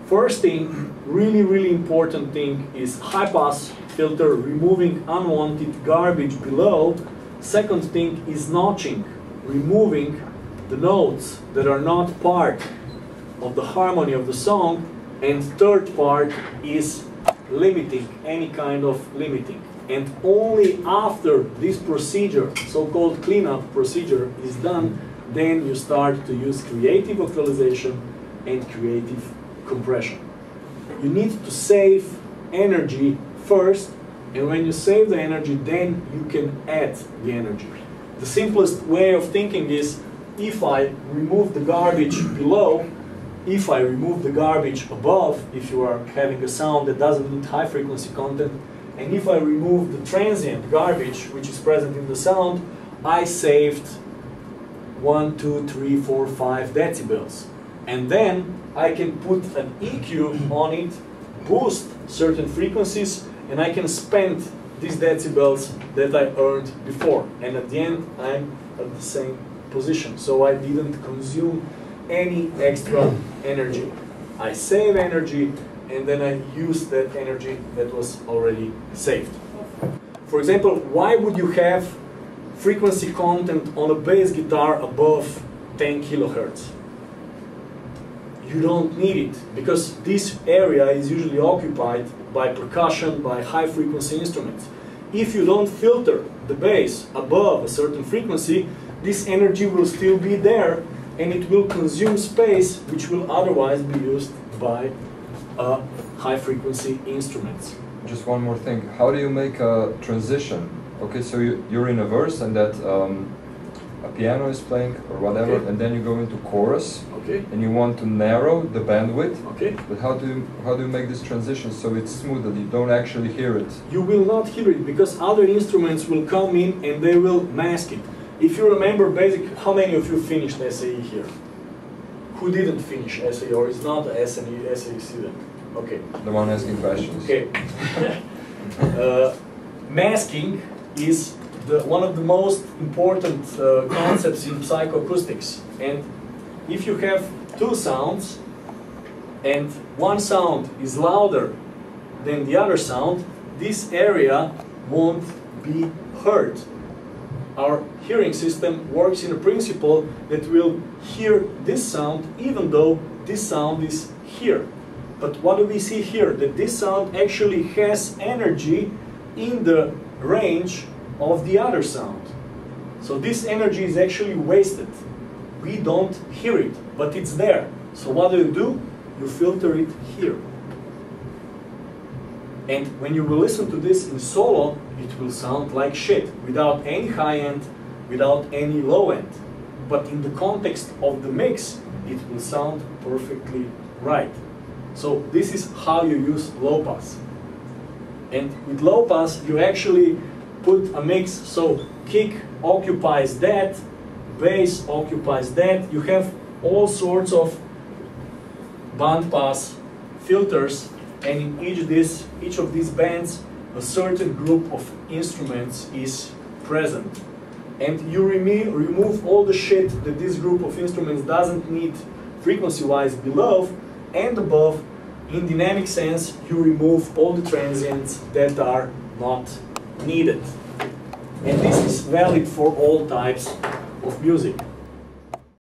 First thing, really important thing is high pass filter, removing unwanted garbage below. Second thing is notching, removing the notes that are not part of the harmony of the song. And third part is limiting, any kind of limiting. And only after this procedure, so-called cleanup procedure, is done, then you start to use creative vocalization and creative compression. You need to save energy first, and when you save the energy, then you can add the energy. The simplest way of thinking is, if I remove the garbage below, if I remove the garbage above, if you are having a sound that doesn't need high frequency content, and if I remove the transient garbage which is present in the sound, I saved 1, 2, 3, 4, 5 decibels. And then I can put an EQ on it, boost certain frequencies, and I can spend these decibels that I earned before. And at the end, I'm at the same position. So I didn't consume any extra energy. I save energy, and then I use that energy that was already saved. For example, why would you have frequency content on a bass guitar above 10 kilohertz? You don't need it, because this area is usually occupied by percussion, by high frequency instruments. If you don't filter the bass above a certain frequency, this energy will still be there, and it will consume space which will otherwise be used by high frequency instruments. Just one more thing, how do you make a transition? Okay, so you're in a verse and that a piano is playing or whatever, okay, and then you go into chorus, okay, and you want to narrow the bandwidth, okay, but how do you make this transition so it's smooth that you don't actually hear it? You will not hear it because other instruments will come in and they will mask it. If you remember how many of you finished SAE here? Who didn't finish SAE or is not a SAE student? Okay. The one asking questions. Okay. Masking is one of the most important concepts in psychoacoustics. And if you have two sounds and one sound is louder than the other sound, this area won't be heard. Our hearing system works in a principle that will hear this sound even though this sound is here. But what do we see here? That this sound actually has energy in the range of the other sound. So this energy is actually wasted. We don't hear it, but it's there. So what do? You filter it here. And when you will listen to this in solo, it will sound like shit, without any high end, without any low end. But in the context of the mix, it will sound perfectly right. So this is how you use low pass. And with low pass, you actually put a mix, so kick occupies that, bass occupies that. You have all sorts of band pass filters, and in each of these bands, a certain group of instruments is present. And you remove all the shit that this group of instruments doesn't need frequency-wise below, and above, in dynamic sense, you remove all the transients that are not needed. And this is valid for all types of music.